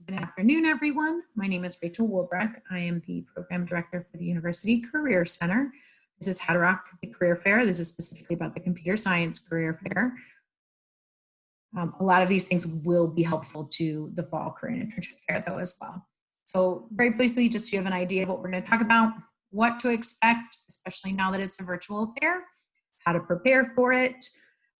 Good afternoon, everyone. My name is Rachel Woolbreck. I am the Program Director for the University Career Center. This is How to Rock the Career Fair. This is specifically about the Computer Science Career Fair. A lot of these things will be helpful to the Fall Career and Internship Fair, though, as well. So very briefly, just so you have an idea of what we're going to talk about, what to expect, especially now that it's a virtual fair, how to prepare for it,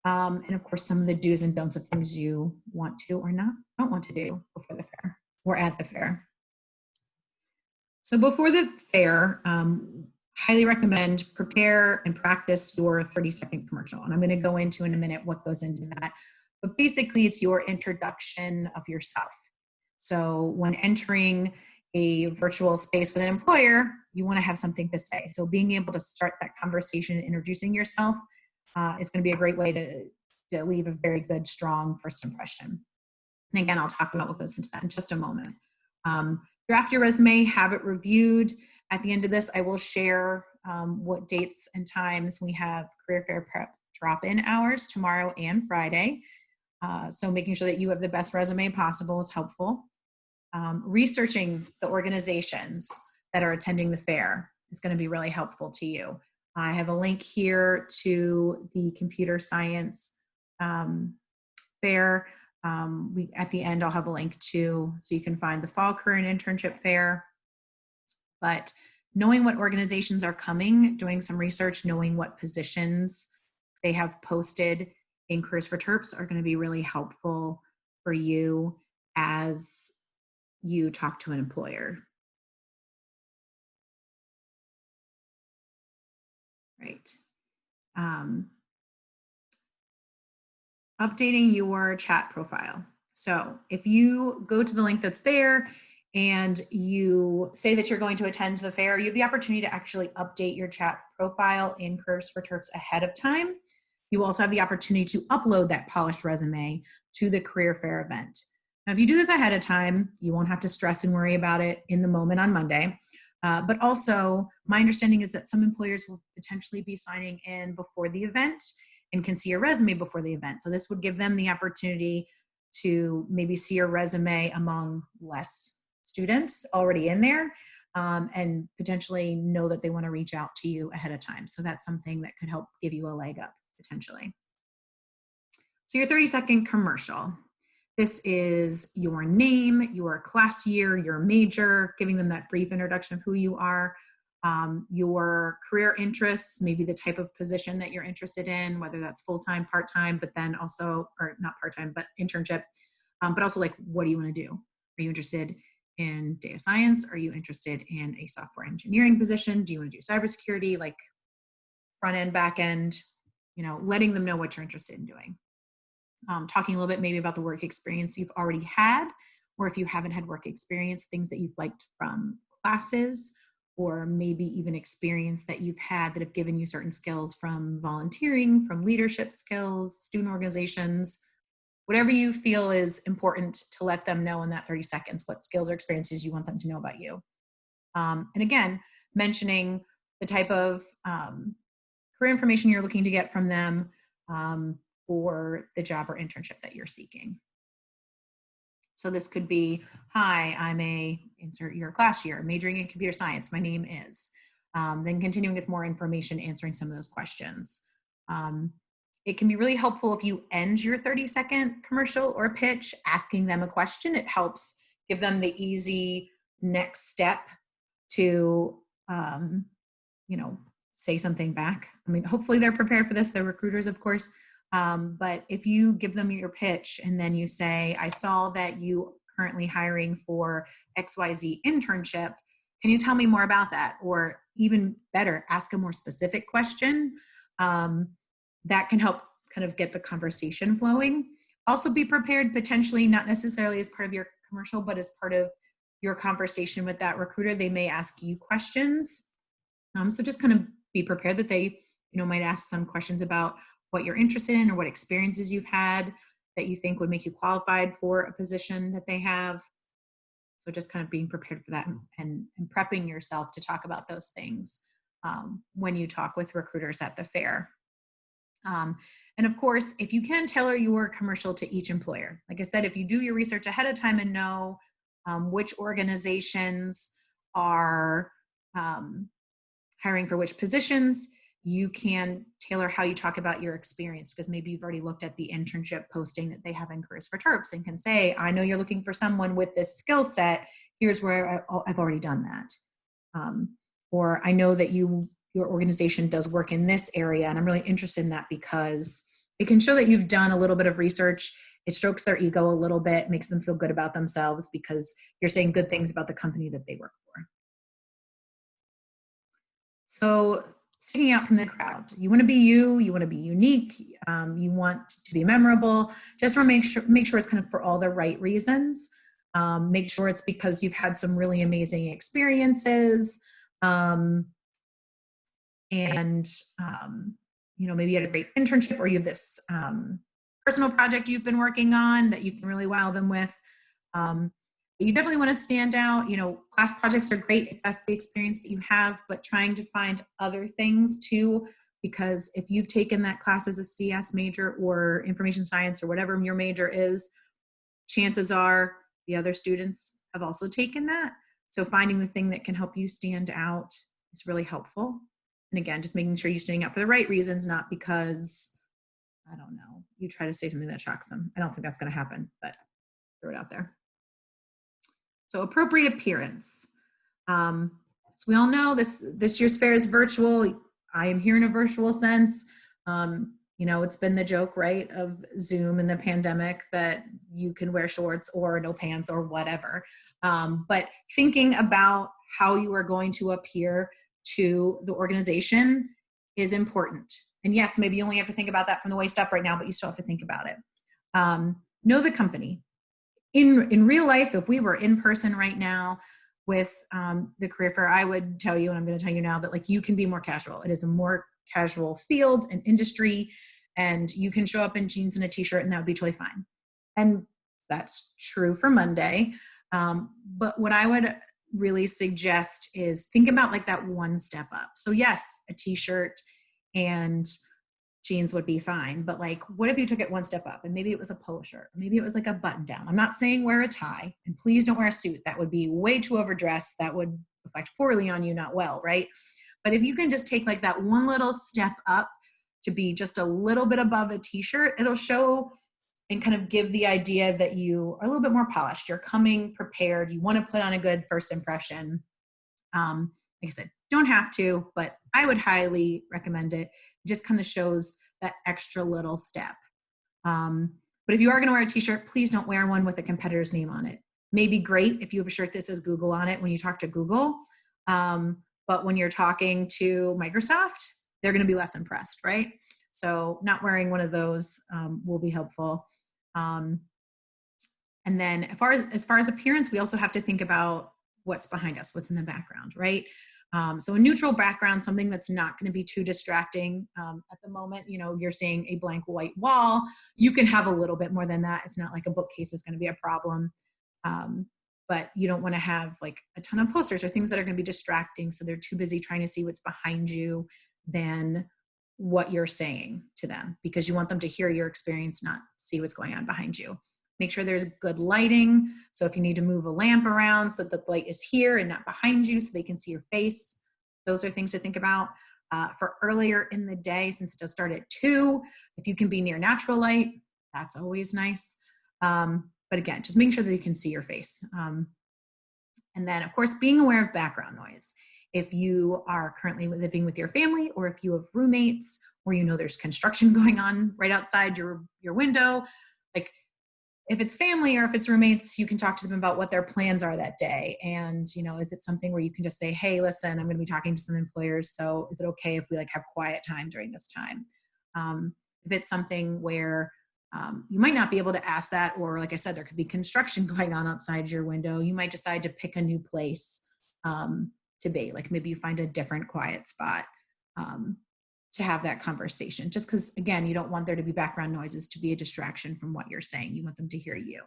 and of course, some of the do's and don'ts of things you want to or don't want to do before the fair or at the fair. So before the fair, highly recommend prepare and practice your 30-second commercial. And I'm going to go into in a minute what goes into that. But basically, it's your introduction of yourself. So when entering a virtual space with an employer, you want to have something to say. So being able to start that conversation, introducing yourself, is going to be a great way to leave a very good, strong first impression. And again, I'll talk about what goes into that in just a moment. Draft your resume, have it reviewed. At the end of this, I will share what dates and times we have Career Fair Prep drop-in hours tomorrow and Friday. So making sure that you have the best resume possible is helpful. Researching the organizations that are attending the fair is going to be really helpful to you. I have a link here to the Computer Science Fair. At the end, I'll have a link to, so you can find the Fall Career and Internship Fair. But knowing what organizations are coming, doing some research, knowing what positions they have posted in Careers for Terps are going to be really helpful for you as you talk to an employer. Right. Updating your chat profile. So if you go to the link that's there and you say that you're going to attend the fair, you have the opportunity to actually update your chat profile in Careers for Terps ahead of time. You also have the opportunity to upload that polished resume to the Career Fair event. Now, if you do this ahead of time, you won't have to stress and worry about it in the moment on Monday. But also, my understanding is that some employers will potentially be signing in before the event and can see your resume before the event. So this would give them the opportunity to maybe see your resume among less students already in there and potentially know that they want to reach out to you ahead of time. So that's something that could help give you a leg up potentially. So your 30-second commercial. This is your name, your class year, your major, giving them that brief introduction of who you are, your career interests, maybe the type of position that you're interested in, whether that's full-time, part-time, but then also, or not part-time, but internship, but also like, what do you want to do? Are you interested in data science? Are you interested in a software engineering position? Do you want to do cybersecurity, like front end, back end, letting them know what you're interested in doing. Talking a little bit maybe about the work experience you've already had, or if you haven't had work experience, things that you've liked from classes, or maybe even experience that you've had that have given you certain skills from volunteering, from leadership skills, student organizations, whatever you feel is important to let them know in that 30 seconds, what skills or experiences you want them to know about you. And again, mentioning the type of career information you're looking to get from them, or the job or internship that you're seeking. So this could be, hi, I'm insert your class year, majoring in computer science, my name is. Then continuing with more information, answering some of those questions. It can be really helpful if you end your 30-second commercial or pitch asking them a question. It helps give them the easy next step to, say something back. I mean, hopefully they're prepared for this. They're recruiters, of course. But if you give them your pitch and then you say, I saw that you currently hiring for XYZ internship, can you tell me more about that? Or even better, ask a more specific question. That can help kind of get the conversation flowing. Also be prepared potentially, not necessarily as part of your commercial, but as part of your conversation with that recruiter. They may ask you questions. So just kind of be prepared that they, might ask some questions about what you're interested in or what experiences you've had that you think would make you qualified for a position that they have. So just kind of being prepared for that and prepping yourself to talk about those things when you talk with recruiters at the fair. And of course, if you can tailor your commercial to each employer, like I said, if you do your research ahead of time and know which organizations are hiring for which positions. You can tailor how you talk about your experience, because maybe you've already looked at the internship posting that they have in Careers for Terps and can say, I know you're looking for someone with this skill set. Here's where I've already done that. Or I know that your organization does work in this area, and I'm really interested in that because it can show that you've done a little bit of research. It strokes their ego a little bit, makes them feel good about themselves because you're saying good things about the company that they work for. So sticking out from the crowd, you want to be you want to be unique, you want to be memorable. Just want to make sure it's kind of for all the right reasons. Make sure it's because you've had some really amazing experiences, and maybe you had a great internship, or you have this personal project you've been working on that you can really wow them with. You definitely want to stand out. Class projects are great if that's the experience that you have, but trying to find other things too, because if you've taken that class as a CS major or information science or whatever your major is, chances are the other students have also taken that. So finding the thing that can help you stand out is really helpful. And again, just making sure you're standing out for the right reasons, not because, I don't know, you try to say something that shocks them. I don't think that's going to happen, but throw it out there. So appropriate appearance. So we all know this year's fair is virtual. I am here in a virtual sense. It's been the joke, right, of Zoom and the pandemic that you can wear shorts or no pants or whatever. But thinking about how you are going to appear to the organization is important. And yes, maybe you only have to think about that from the waist up right now, but you still have to think about it. Know the company. In real life, if we were in person right now with the career fair, I would tell you, and I'm going to tell you now, that you can be more casual. It is a more casual field and industry, and you can show up in jeans and a t-shirt and that would be totally fine. And that's true for Monday. But what I would really suggest is think about that one step up. So yes, a t-shirt and jeans would be fine, but what if you took it one step up and maybe it was a polo shirt, maybe it was a button down. I'm not saying wear a tie, and please don't wear a suit. That would be way too overdressed. That would reflect poorly on you, not well, right? But if you can just take that one little step up to be just a little bit above a t-shirt, it'll show and kind of give the idea that you are a little bit more polished. You're coming prepared. You want to put on a good first impression. Like I said, don't have to, but I would highly recommend it. It just kind of shows that extra little step. But if you are going to wear a t-shirt, please don't wear one with a competitor's name on it. Maybe great if you have a shirt that says Google on it when you talk to Google. But when you're talking to Microsoft, they're going to be less impressed, right? So not wearing one of those will be helpful. And then as far as appearance, we also have to think about what's behind us, what's in the background, right? So a neutral background, something that's not going to be too distracting. At the moment, you're seeing a blank white wall. You can have a little bit more than that. It's not like a bookcase is going to be a problem. But you don't want to have a ton of posters or things that are going to be distracting. So they're too busy trying to see what's behind you than what you're saying to them, because you want them to hear your experience, not see what's going on behind you. Make sure there's good lighting. So if you need to move a lamp around so that the light is here and not behind you so they can see your face, those are things to think about. For earlier in the day, since it does start at 2, if you can be near natural light, that's always nice. But again, just making sure that they can see your face. And then, of course, being aware of background noise. If you are currently living with your family, or if you have roommates, or there's construction going on right outside your window, if it's family or if it's roommates, you can talk to them about what their plans are that day. And, is it something where you can just say, hey, listen, I'm going to be talking to some employers. So is it okay if we have quiet time during this time? If it's something where you might not be able to ask that, or like I said, there could be construction going on outside your window, you might decide to pick a new place to be. Maybe you find a different quiet spot to have that conversation, just because, again, you don't want there to be background noises to be a distraction from what you're saying. You want them to hear you.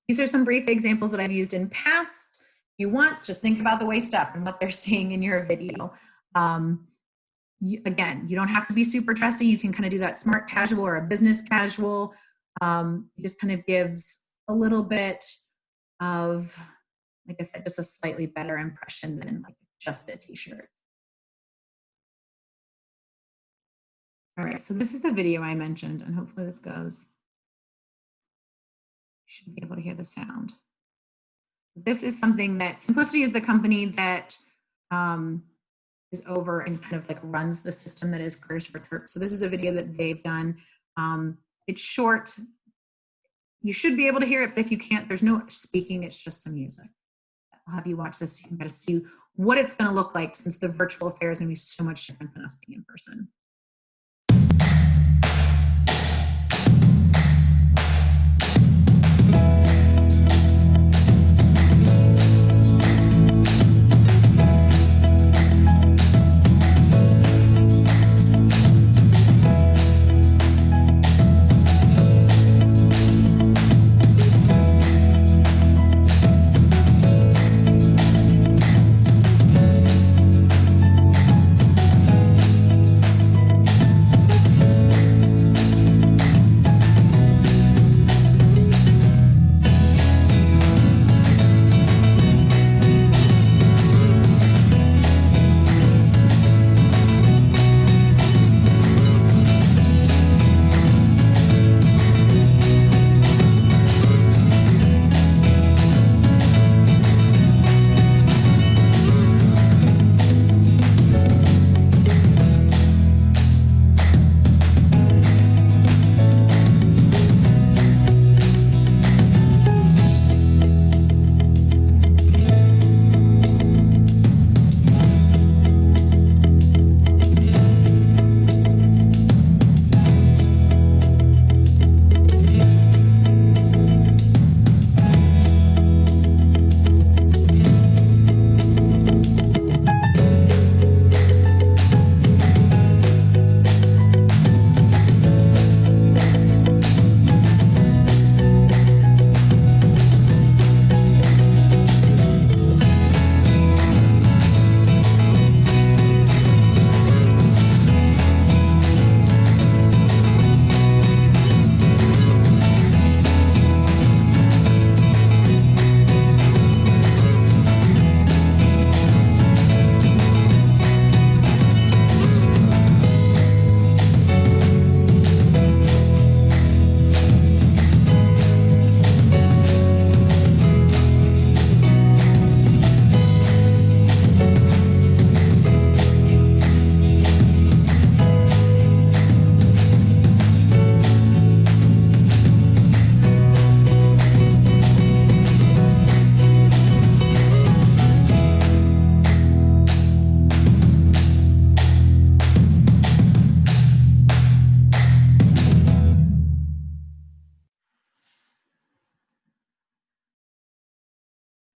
These are some brief examples that I've used in past. If you want, just think about the waist up and what they're seeing in your video. Again, you don't have to be super dressy. You can kind of do that smart casual or a business casual. It just kind of gives a little bit of, like I said, just a slightly better impression than like just a t-shirt. All right, so this is the video I mentioned, and hopefully this goes. You should be able to hear the sound. This is something that Simplicity is the company that is over and kind of like runs the system that is Careers for Terps. So this is a video that they've done. It's short. You should be able to hear it, but if you can't, there's no speaking, it's just some music. I'll have you watch this so you can get to see what it's going to look like, since the virtual affair is going to be so much different than us being in person.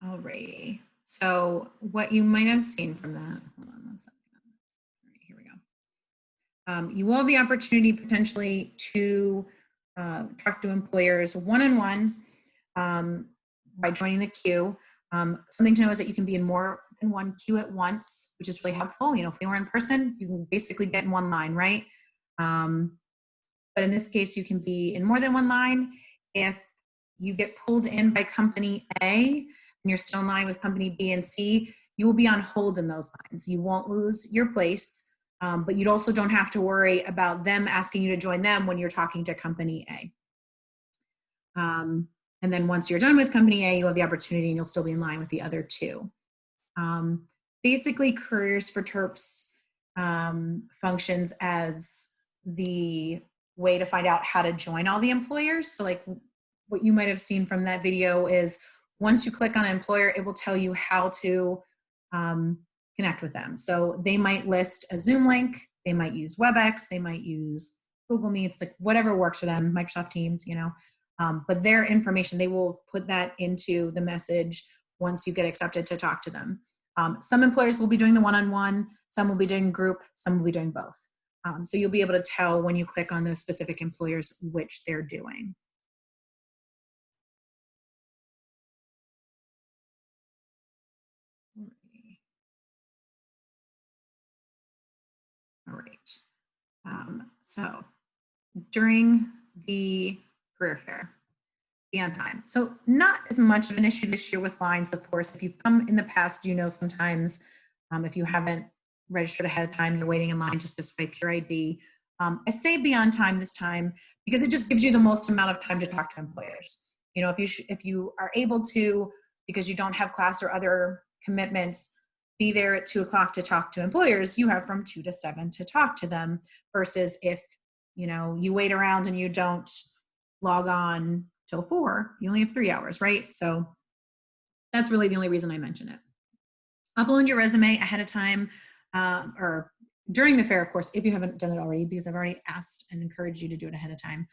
Alrighty. So what you might have seen from that, hold on one second. All right, here we go. You will have the opportunity potentially to talk to employers one-on-one by joining the queue. Something to know is that you can be in more than one queue at once, which is really helpful. You know, if you were in person, you can basically get in one line, right? But in this case, you can be in more than one line. If you get pulled in by company A and you're still in line with company B and C, you will be on hold in those lines. You won't lose your place, but you also don't have to worry about them asking you to join them when you're talking to company A. And then once you're done with company A, you'll have the opportunity and you'll still be in line with the other two. Basically, Careers for Terps functions as the way to find out how to join all the employers. So like what you might have seen from that video is once you click on an employer, it will tell you how to connect with them. So they might list a Zoom link, they might use WebEx, they might use Google Meets, like whatever works for them, Microsoft Teams, you know. But their information, they will put that into the message once you get accepted to talk to them. Some employers will be doing the one-on-one, some will be doing group, some will be doing both. So you'll be able to tell when you click on those specific employers which they're doing. All right. So during the career fair, be on time. So not as much of an issue this year with lines, of course. If you've come in the past, you know sometimes if you haven't registered ahead of time, you're waiting in line just to swipe your ID. I say be on time this time because it just gives you the most amount of time to talk to employers. You know, if you are able to, because you don't have class or other commitments, be there at 2 o'clock to talk to employers, you have from 2 to 7 to talk to them, versus if, you know, you wait around and you don't log on till 4, you only have 3 hours, right? So that's really the only reason I mention it. Upload your resume ahead of time or during the fair, of course, if you haven't done it already, because I've already asked and encouraged you to do it ahead of time.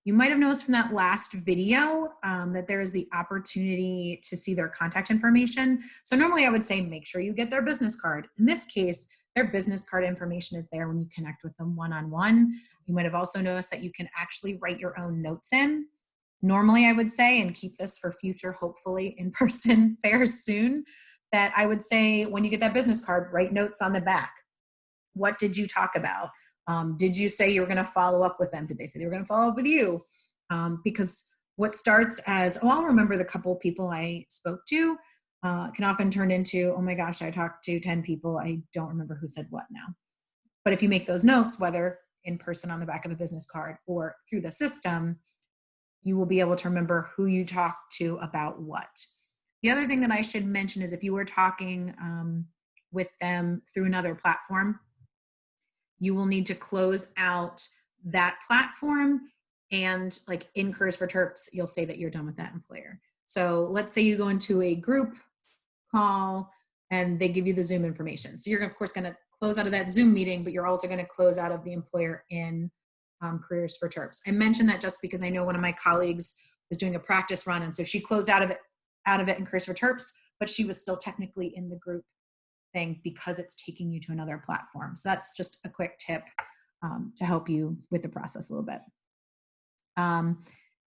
You might have noticed from that last video that there is the opportunity to see their contact information. So normally I would say make sure you get their business card. In this case, their business card information is there when you connect with them one-on-one. You might have also noticed that you can actually write your own notes in. Normally I would say, and keep this for future, hopefully in-person fairs soon, that I would say when you get that business card, write notes on the back. What did you talk about? Did you say you were going to follow up with them? Did they say they were going to follow up with you? Because what starts as, oh, I'll remember the couple of people I spoke to, can often turn into, oh my gosh, I talked to 10 people. I don't remember who said what now. But if you make those notes, whether in person on the back of a business card or through the system, you will be able to remember who you talked to about what. The other thing that I should mention is if you were talking with them through another platform, you will need to close out that platform, and like in Careers for Terps, you'll say that you're done with that employer. So let's say you go into a group call and they give you the Zoom information. So you're of course going to close out of that Zoom meeting, but you're also going to close out of the employer in Careers for Terps. I mentioned that just because I know one of my colleagues was doing a practice run, and so she closed out of it in Careers for Terps, but she was still technically in the group thing because it's taking you to another platform. So that's just a quick tip to help you with the process a little bit.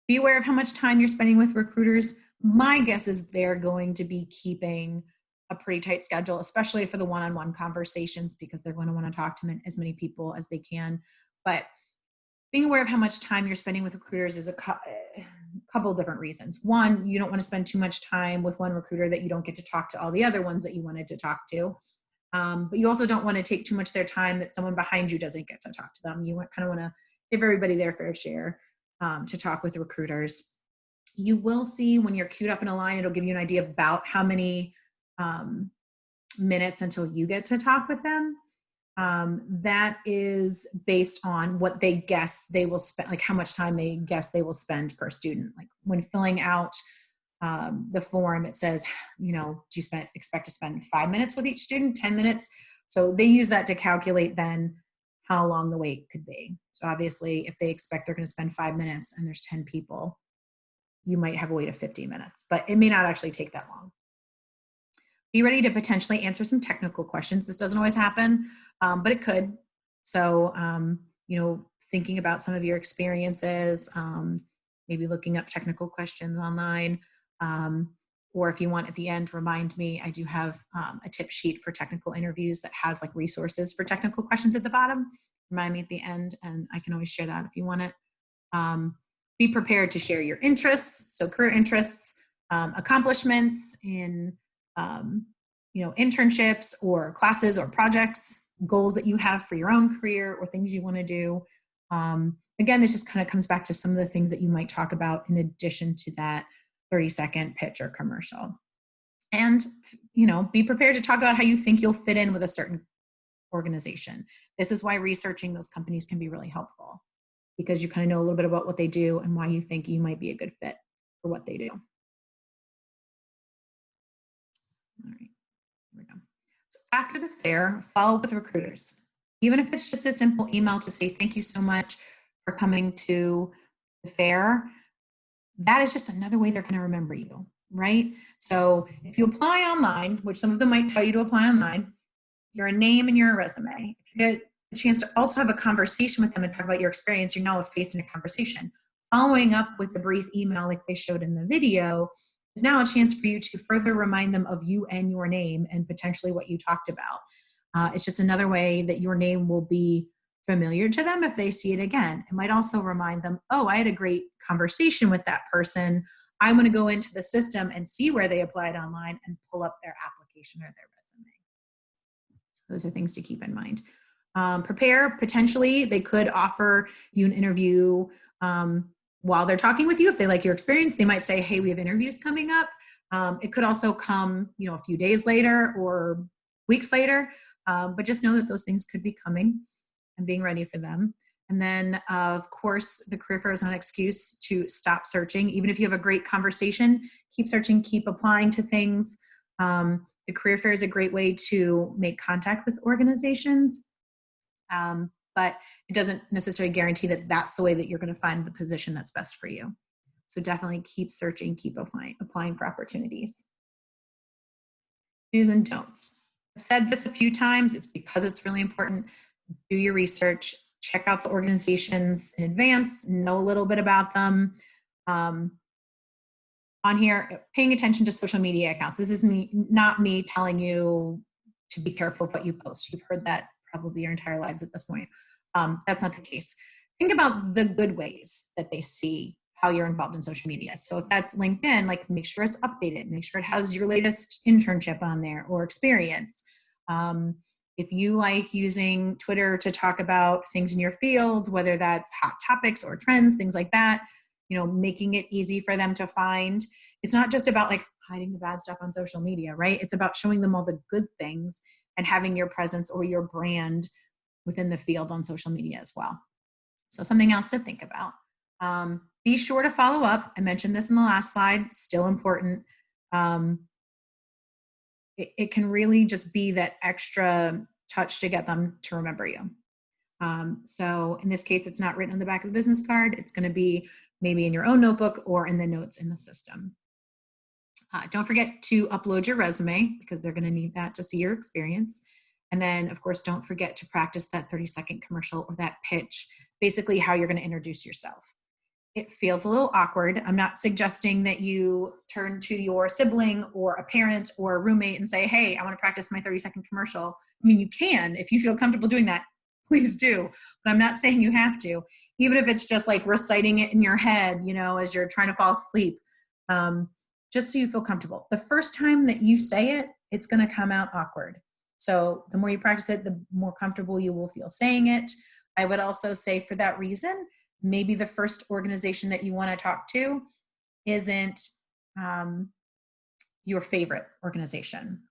Be aware of how much time you're spending with recruiters. My guess is they're going to be keeping a pretty tight schedule, especially for the one-on-one conversations, because they're going to want to talk to as many people as they can. But being aware of how much time you're spending with recruiters is a couple of different reasons. One, you don't want to spend too much time with one recruiter that you don't get to talk to all the other ones that you wanted to talk to. But you also don't want to take too much of their time that someone behind you doesn't get to talk to them. You kind of want to give everybody their fair share to talk with recruiters. You will see when you're queued up in a line, it'll give you an idea about how many minutes until you get to talk with them. That is based on what they guess they will spend, like how much time they guess they will spend per student. Like when filling out the form, it says, you know, do you expect to spend 5 minutes with each student, 10 minutes? So they use that to calculate then how long the wait could be. So obviously if they expect they're going to spend 5 minutes and there's 10 people, you might have a wait of 50 minutes, but it may not actually take that long. Be ready to potentially answer some technical questions. This doesn't always happen, but it could. So, you know, thinking about some of your experiences, maybe looking up technical questions online, or if you want at the end, remind me, I do have a tip sheet for technical interviews that has like resources for technical questions at the bottom. Remind me at the end, and I can always share that if you want it. Be prepared to share your interests, so career interests, accomplishments in you know, internships or classes or projects, goals that you have for your own career or things you want to do. Again, this just kind of comes back to some of the things that you might talk about in addition to that 30-second pitch or commercial. And, you know, be prepared to talk about how you think you'll fit in with a certain organization. This is why researching those companies can be really helpful, because you kind of know a little bit about what they do and why you think you might be a good fit for what they do. All right, here we go. So after the fair, follow up with recruiters. Even if it's just a simple email to say, thank you so much for coming to the fair, that is just another way they're going to remember you, right? So if you apply online, which some of them might tell you to apply online, you're a name and you're a resume. If you get a chance to also have a conversation with them and talk about your experience, you're now a face in a conversation. Following up with a brief email like they showed in the video is now a chance for you to further remind them of you and your name and potentially what you talked about. It's just another way that your name will be familiar to them if they see it again. It might also remind them, oh, I had a great conversation with that person, I want to go into the system and see where they applied online and pull up their application or their resume. So those are things to keep in mind. Prepare, potentially, they could offer you an interview while they're talking with you. If they like your experience, they might say, hey, we have interviews coming up. It could also come, a few days later or weeks later, but just know that those things could be coming and being ready for them. And then, of course, the career fair is not an excuse to stop searching. Even if you have a great conversation, keep searching, keep applying to things. The career fair is a great way to make contact with organizations, but it doesn't necessarily guarantee that that's the way that you're going to find the position that's best for you. So definitely keep searching, keep applying for opportunities. Do's and don'ts. I've said this a few times. It's because it's really important. Do your research. Check out the organizations in advance. Know a little bit about them. On here, paying attention to social media accounts. This is not me telling you to be careful of what you post. You've heard that probably your entire lives at this point. That's not the case. Think about the good ways that they see how you're involved in social media. So if that's LinkedIn, like make sure it's updated, make sure it has your latest internship on there or experience. If you like using Twitter to talk about things in your field, whether that's hot topics or trends, things like that, making it easy for them to find. It's not just about like hiding the bad stuff on social media, right? It's about showing them all the good things and having your presence or your brand within the field on social media as well. So something else to think about. Be sure to follow up. I mentioned this in the last slide, still important. It can really just be that extra touch to get them to remember you. So in this case, it's not written on the back of the business card. It's going to be maybe in your own notebook or in the notes in the system. Don't forget to upload your resume because they're going to need that to see your experience. And then, of course, don't forget to practice that 30-second commercial or that pitch, basically how you're going to introduce yourself. It feels a little awkward. I'm not suggesting that you turn to your sibling or a parent or a roommate and say, hey, I want to practice my 30-second commercial. I mean, you can. If you feel comfortable doing that, please do. But I'm not saying you have to. Even if it's just like reciting it in your head, as you're trying to fall asleep, just so you feel comfortable. The first time that you say it, it's going to come out awkward. So the more you practice it, the more comfortable you will feel saying it. I would also say for that reason, maybe the first organization that you want to talk to isn't your favorite organization.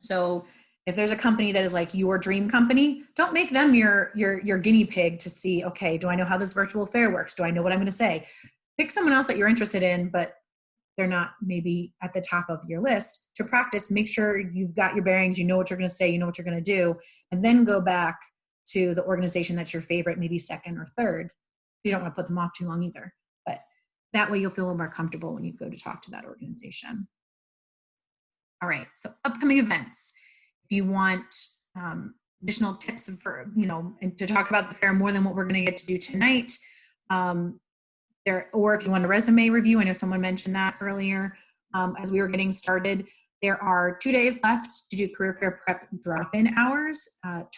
So if there's a company that is like your dream company, don't make them your guinea pig to see, okay, do I know how this virtual fair works? Do I know what I'm going to say? Pick someone else that you're interested in, but they're not maybe at the top of your list. To practice, make sure you've got your bearings, you know what you're going to say, you know what you're going to do, and then go back to the organization that's your favorite, maybe second or third. You don't want to put them off too long either, but that way you'll feel a little more comfortable when you go to talk to that organization. All right, so upcoming events. If you want additional tips for, and to talk about the fair more than what we're going to get to do tonight, or if you want a resume review, I know someone mentioned that earlier as we were getting started. There are 2 days left to do career fair prep drop-in hours.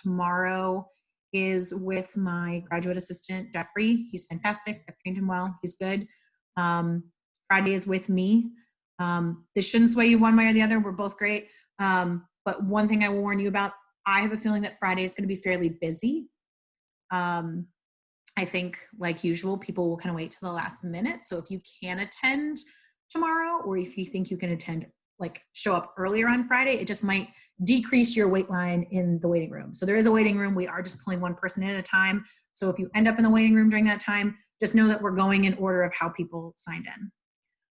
Tomorrow is with my graduate assistant, Jeffrey. He's fantastic. I've trained him well. He's good. Friday is with me. This shouldn't sway you one way or the other. We're both great. But one thing I will warn you about, I have a feeling that Friday is going to be fairly busy. I think, like usual, people will kind of wait till the last minute. So if you can attend tomorrow, or if you think you can attend, show up earlier on Friday, it just might decrease your wait line in the waiting room. So there is a waiting room. We are just pulling one person in at a time. So if you end up in the waiting room during that time, just know that we're going in order of how people signed in.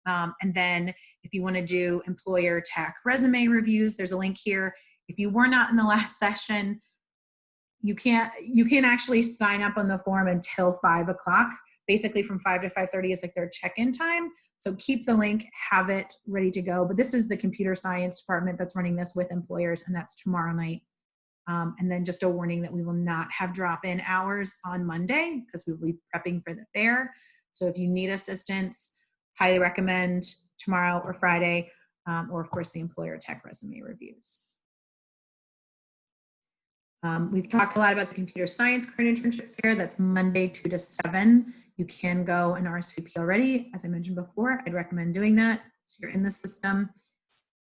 And then if you want to do employer tech resume reviews, there's a link here. If you were not in the last session, you can't actually sign up on the form until 5 o'clock. Basically from 5 to 5:30 is like their check-in time. So keep the link, have it ready to go. But this is the computer science department that's running this with employers, and that's tomorrow night. And then just a warning that we will not have drop-in hours on Monday because we will be prepping for the fair. So if you need assistance, highly recommend tomorrow or Friday, or of course the employer tech resume reviews. We've talked a lot about the computer science career internship fair. That's Monday 2 to 7. You can go and RSVP already. As I mentioned before, I'd recommend doing that. So you're in the system,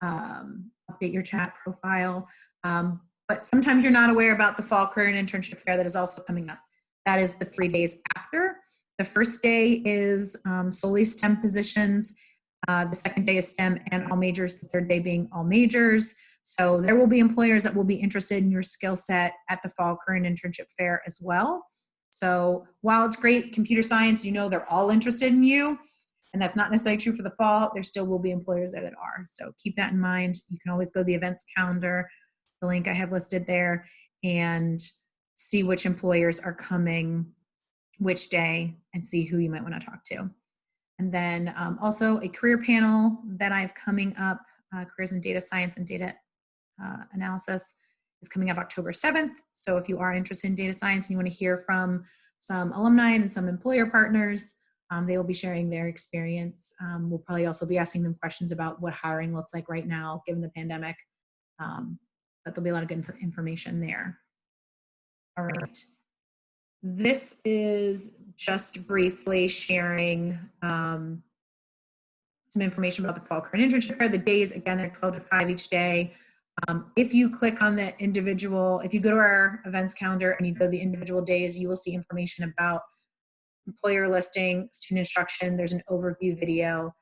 update your chat profile. But sometimes you're not aware about the Fall Career and Internship Fair that is also coming up. That is the 3 days after. The first day is solely STEM positions. The second day is STEM and all majors, the third day being all majors. So there will be employers that will be interested in your skill set at the Fall Career and Internship Fair as well. So while it's great, computer science, you know they're all interested in you, and that's not necessarily true for the fall, there still will be employers that are. So keep that in mind. You can always go to the events calendar, the link I have listed there, and see which employers are coming which day and see who you might want to talk to. And then also a career panel that I have coming up, careers in data science and data analysis, is coming up October 7th. So if you are interested in data science and you want to hear from some alumni and some employer partners, they will be sharing their experience. We'll probably also be asking them questions about what hiring looks like right now, given the pandemic. But there'll be a lot of good information there. All right. This is just briefly sharing some information about the Fall Career and Internship Fair. The days, again, they're 12 to 5 each day. If you click on the individual, if you go to our events calendar and you go to the individual days, you will see information about employer listing, student instruction. There's an overview video.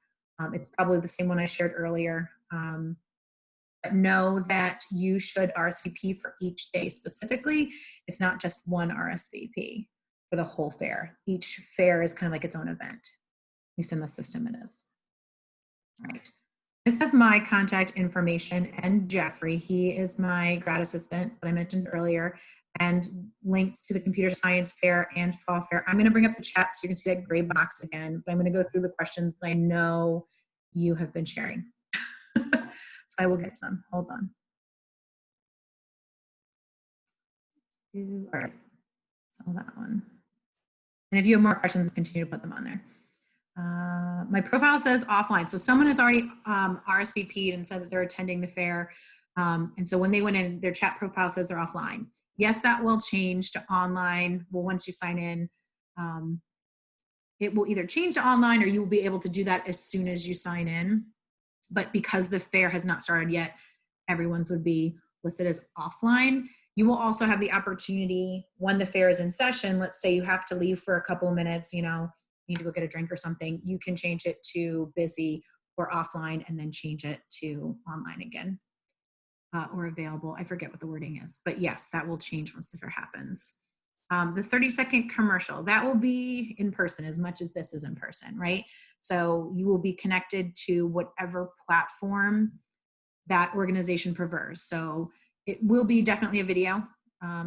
It's probably the same one I shared earlier. But know that you should RSVP for each day specifically. It's not just one RSVP for the whole fair. Each fair is kind of like its own event. At least in the system it is. All right. This has my contact information and Jeffrey. He is my grad assistant that I mentioned earlier, and links to the computer science fair and fall fair. I'm going to bring up the chat so you can see that gray box again, but I'm going to go through the questions that I know you have been sharing. So I will get to them. Hold on. All right. So that one. And if you have more questions, continue to put them on there. My profile says offline. So someone has already RSVP'd and said that they're attending the fair. And so when they went in, their chat profile says they're offline. Yes, that will change to online. Well, once you sign in, it will either change to online or you will be able to do that as soon as you sign in. But because the fair has not started yet, everyone's would be listed as offline. You will also have the opportunity when the fair is in session, let's say you have to leave for a couple of minutes, you know, need to go get a drink or something, you can change it to busy or offline and then change it to online again or available. I forget what the wording is, but yes, that will change once the fair happens. The 30-second commercial, that will be in person as much as this is in person, right? So you will be connected to whatever platform that organization prefers. So it will be definitely a video.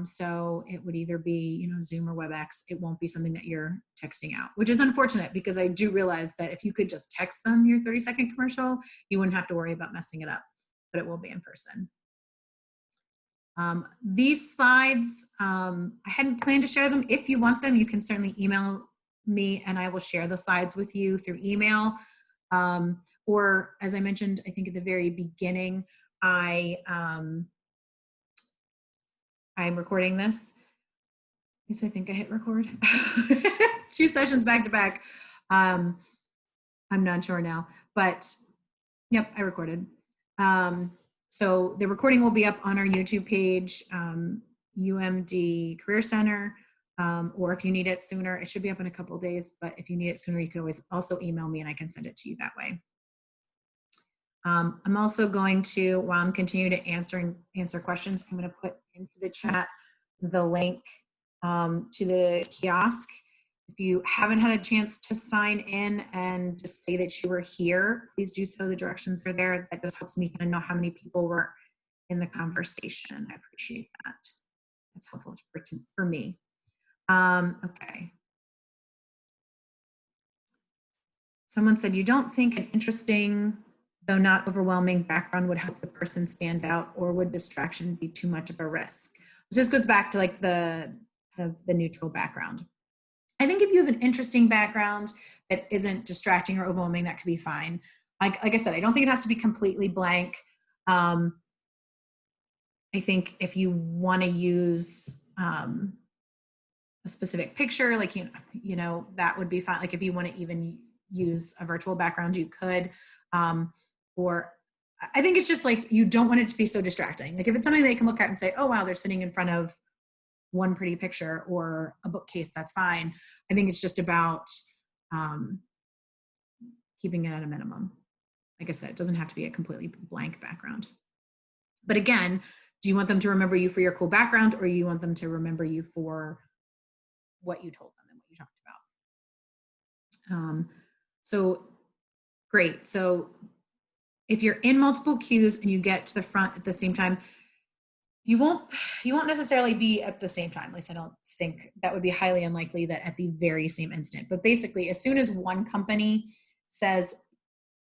So it would either be, you know, Zoom or WebEx. It won't be something that you're texting out, which is unfortunate because I do realize that if you could just text them your 30-second commercial, you wouldn't have to worry about messing it up, but it will be in person. These slides, I hadn't planned to share them. If you want them, you can certainly email me and I will share the slides with you through email. Or as I mentioned, I think at the very beginning, I'm recording this. Yes, I think I hit record. 2 sessions back to back. I'm not sure now, but yep, I recorded. So the recording will be up on our YouTube page, UMD Career Center, or if you need it sooner, it should be up in a couple of days, but if you need it sooner, you can always also email me and I can send it to you that way. I'm also going to, while I'm continuing to answer questions, I'm going to put into the chat the link to the kiosk. If you haven't had a chance to sign in and just say that you were here, please do so. The directions are there. That just helps me kind of know how many people were in the conversation. I appreciate that. That's helpful for me. Okay. Someone said, you don't think an interesting, though not overwhelming background would help the person stand out, or would distraction be too much of a risk? This goes back to like the neutral background. I think if you have an interesting background that isn't distracting or overwhelming, that could be fine. Like I said, I don't think it has to be completely blank. I think if you want to use a specific picture, like, you know, that would be fine. Like if you want to even use a virtual background, you could. Or I think it's just like, you don't want it to be so distracting. Like if it's something they can look at and say, oh, wow, they're sitting in front of one pretty picture or a bookcase, that's fine. I think it's just about keeping it at a minimum. Like I said, it doesn't have to be a completely blank background. But again, do you want them to remember you for your cool background, or you want them to remember you for what you told them and what you talked about? So great. So if you're in multiple queues and you get to the front at the same time, you won't necessarily be at the same time. At least I don't think that would be highly unlikely that at the very same instant. But basically, as soon as one company says,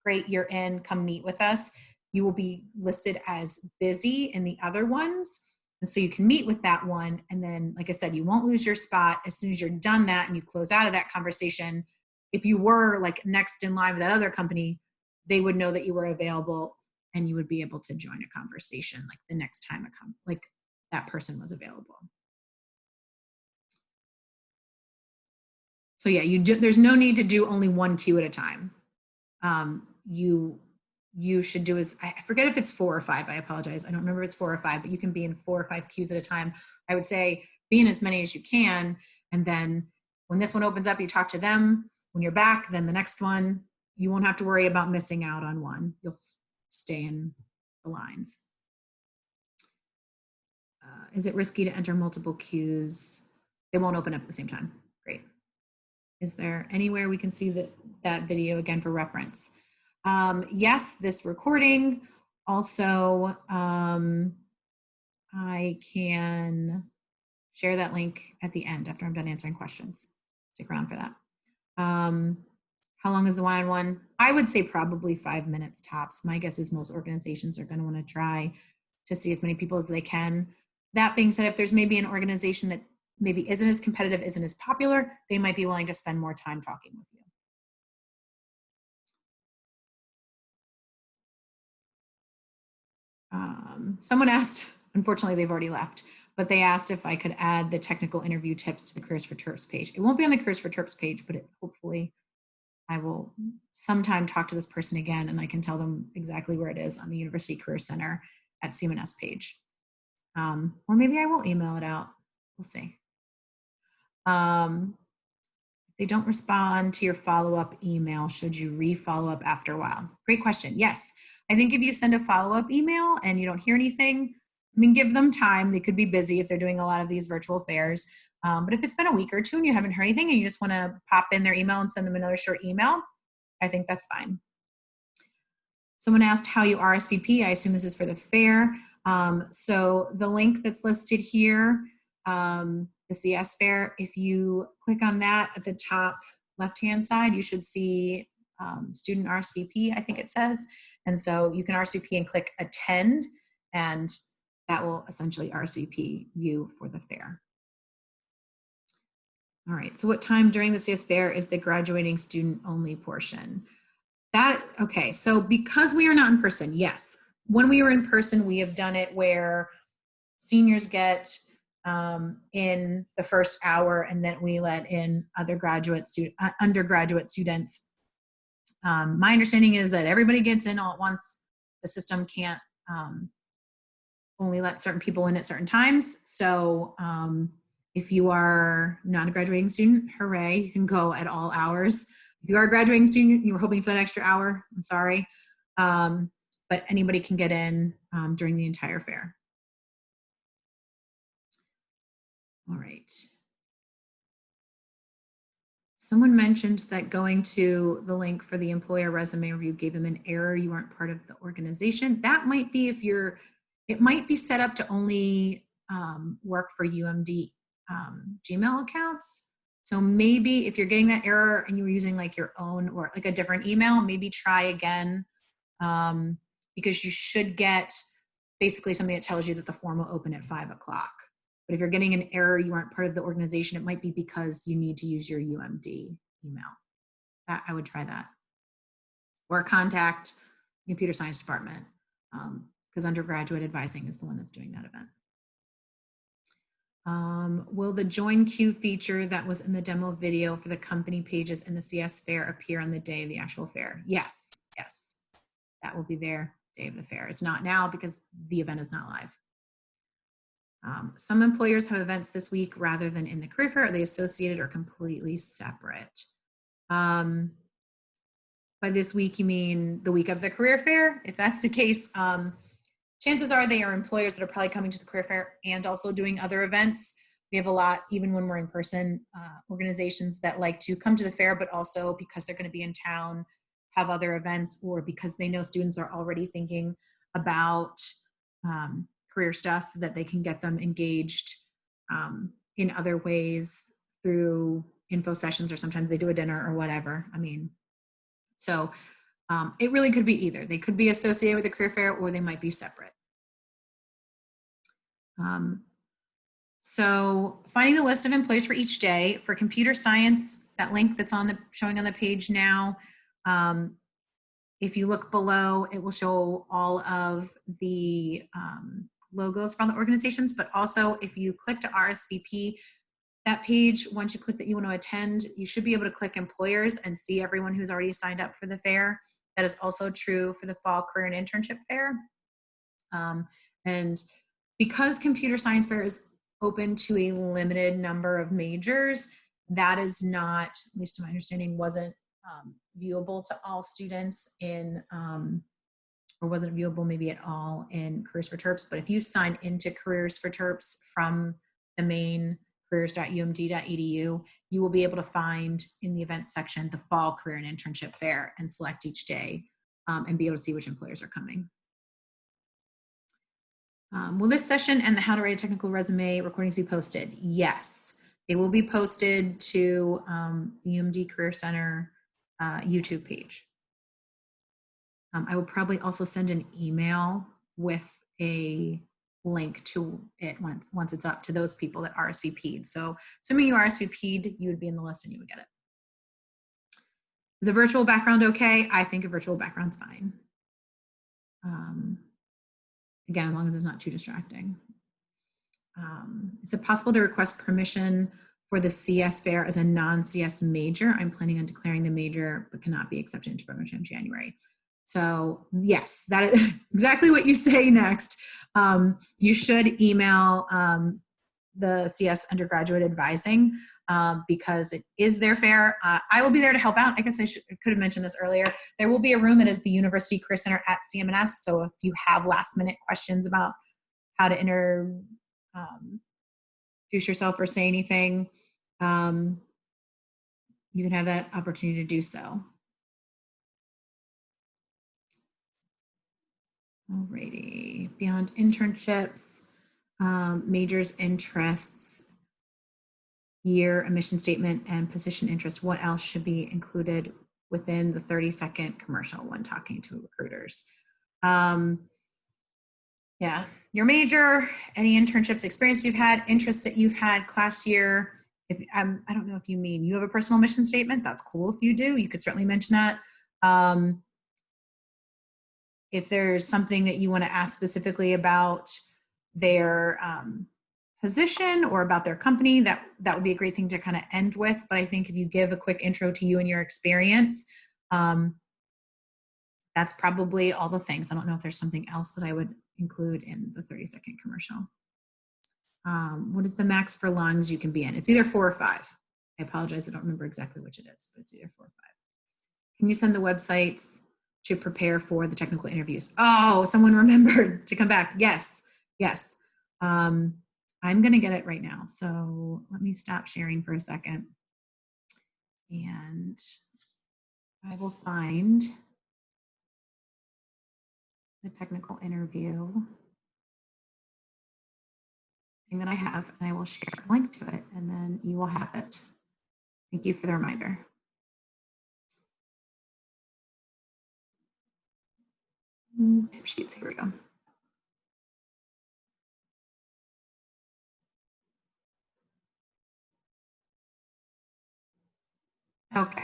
great, you're in, come meet with us, you will be listed as busy in the other ones. And so you can meet with that one. And then, like I said, you won't lose your spot. As soon as you're done that and you close out of that conversation, if you were like next in line with that other company, they would know that you were available and you would be able to join a conversation like the next time like that person was available. So yeah, there's no need to do only one queue at a time. You should do is, I forget if it's 4 or 5, I apologize. I don't remember if it's 4 or 5, but you can be in 4 or 5 queues at a time. I would say be in as many as you can. And then when this one opens up, you talk to them. When you're back, then the next one, you won't have to worry about missing out on one. You'll stay in the lines. Is it risky to enter multiple queues? They won't open up at the same time. Great. Is there anywhere we can see that video again for reference? Yes, this recording. Also, I can share that link at the end after I'm done answering questions. Stick around for that. How long is the one-on-one? I would say probably 5 minutes tops. My guess is most organizations are going to want to try to see as many people as they can. That being said, if there's maybe an organization that maybe isn't as competitive, isn't as popular, they might be willing to spend more time talking with you. Someone asked, unfortunately they've already left, but they asked if I could add the technical interview tips to the Careers for Terps page. It won't be on the Careers for Terps page, but hopefully I will sometime talk to this person again and I can tell them exactly where it is on the University Career Center at CMNS page. Or maybe I will email it out. We'll see. If they don't respond to your follow-up email, should you re-follow up after a while? Great question. Yes. I think if you send a follow-up email and you don't hear anything, I mean, give them time. They could be busy if they're doing a lot of these virtual fairs. But if it's been a week or two and you haven't heard anything and you just want to pop in their email and send them another short email, I think that's fine. Someone asked how you RSVP. I assume this is for the fair. So the link that's listed here, the CS fair, if you click on that at the top left-hand side, you should see student RSVP, I think it says. And so you can RSVP and click attend, and that will essentially RSVP you for the fair. All right, so what time during the CS fair is the graduating student only portion? Okay, so because we are not in person, yes. When we were in person, we have done it where seniors get in the first hour and then we let in other undergraduate students. My understanding is that everybody gets in all at once. The system can't only let certain people in at certain times. So if you are not a graduating student, hooray, you can go at all hours. If you are a graduating student, you were hoping for that extra hour, I'm sorry. But anybody can get in during the entire fair. All right. Someone mentioned that going to the link for the employer resume review gave them an error. You aren't part of the organization. That might be it might be set up to only work for UMD Gmail accounts. So maybe if you're getting that error and you were using like your own or like a different email, maybe try again because you should get basically something that tells you that the form will open at 5 o'clock. But if you're getting an error, you aren't part of the organization, it might be because you need to use your UMD email. I would try that. Or contact computer science department because undergraduate advising is the one that's doing that event. Will the join queue feature that was in the demo video for the company pages in the CS fair appear on the day of the actual fair? Yes, yes. That will be there day of the fair. It's not now because the event is not live. Some employers have events this week rather than in the career fair. Are they associated or completely separate? By this week, you mean the week of the career fair? If that's the case, chances are they are employers that are probably coming to the career fair and also doing other events. We have a lot, even when we're in person, organizations that like to come to the fair, but also because they're going to be in town, have other events, or because they know students are already thinking about career stuff, that they can get them engaged in other ways through info sessions, or sometimes they do a dinner or whatever. I mean, so it really could be either. They could be associated with the career fair, or they might be separate. So finding the list of employees for each day. For computer science, that link that's showing on the page now, if you look below, it will show all of the logos from the organizations, but also if you click to RSVP, that page, once you click that you want to attend, you should be able to click employers and see everyone who's already signed up for the fair. That is also true for the Fall Career and Internship Fair. And because Computer Science Fair is open to a limited number of majors, that is not, at least to my understanding, wasn't viewable to all students in, or wasn't viewable maybe at all in Careers for Terps. But if you sign into Careers for Terps from the main careers.umd.edu, you will be able to find in the events section the Fall Career and Internship Fair and select each day and be able to see which employers are coming. Will this session and the How to Write a Technical Resume recordings be posted? Yes, they will be posted to the UMD Career Center YouTube page. I will probably also send an email with a link to it once it's up to those people that RSVP'd. So assuming you RSVP'd, you would be in the list and you would get it. Is a virtual background okay? I think a virtual background's fine. Again, as long as it's not too distracting. Is it possible to request permission for the CS fair as a non-CS major? I'm planning on declaring the major, but cannot be accepted into promotion in January. So yes, that is exactly what you say next. You should email the CS undergraduate advising because it is their fair. I will be there to help out. I guess I could have mentioned this earlier. There will be a room. It is the University Career Center at CMNS. So if you have last minute questions about how to introduce yourself or say anything, you can have that opportunity to do so. Alrighty, beyond internships, majors, interests, year, a mission statement, and position interest. What else should be included within the 30-second commercial when talking to recruiters? Yeah, your major, any internships, experience you've had, interests that you've had, class year. If I don't know if you mean you have a personal mission statement. That's cool if you do. You could certainly mention that. If there's something that you want to ask specifically about their position or about their company, that would be a great thing to kind of end with. But I think if you give a quick intro to you and your experience, that's probably all the things. I don't know if there's something else that I would include in the 30-second commercial. What is the max for lungs you can be in? It's either 4 or 5. I apologize, I don't remember exactly which it is, but it's either 4 or 5. Can you send the websites to prepare for the technical interviews? Oh, someone remembered to come back. Yes, yes. I'm going to get it right now. So let me stop sharing for a second. And I will find the technical interview thing that I have, and I will share a link to it, and then you will have it. Thank you for the reminder. Tip sheets, here we go. Okay.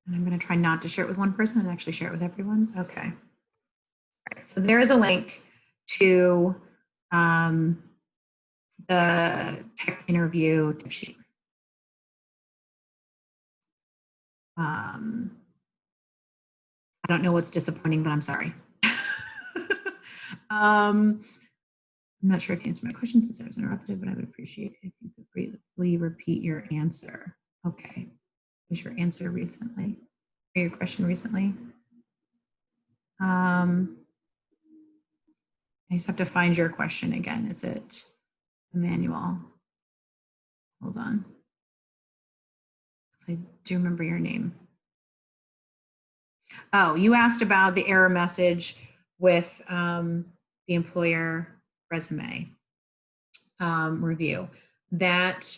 And I'm going to try not to share it with one person and actually share it with everyone. Okay. So there is a link to the tech interview tip sheet. I don't know what's disappointing, but I'm sorry. I'm not sure if you answered my question since I was interrupted, but I would appreciate if you could briefly repeat your answer. Okay. Was your answer recently? Or your question recently? I just have to find your question again. Is it Emmanuel? Hold on. I do remember your name. Oh, you asked about the error message with the employer resume review. That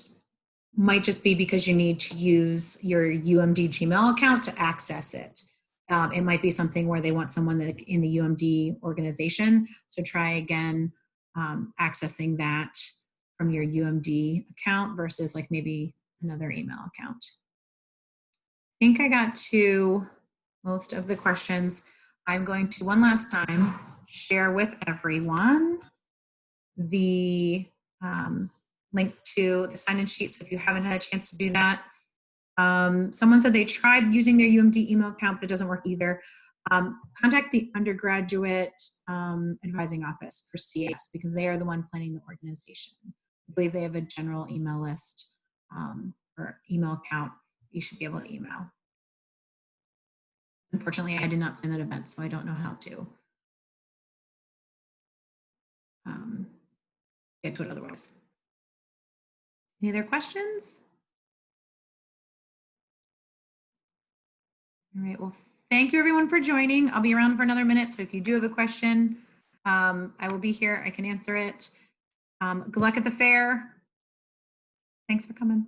might just be because you need to use your UMD Gmail account to access it. It might be something where they want someone that in the UMD organization. So try again accessing that from your UMD account versus like maybe another email account. I think I got to most of the questions. I'm going to one last time share with everyone the link to the sign-in sheet. So if you haven't had a chance to do that, someone said they tried using their UMD email account, but it doesn't work either. Contact the undergraduate advising office for CS because they are the one planning the organization. I believe they have a general email list or email account you should be able to email. Unfortunately, I did not plan that event, so I don't know how to get to it otherwise. Any other questions? All right, well, thank you everyone for joining. I'll be around for another minute, so if you do have a question, I will be here. I can answer it. Good luck at the fair. Thanks for coming.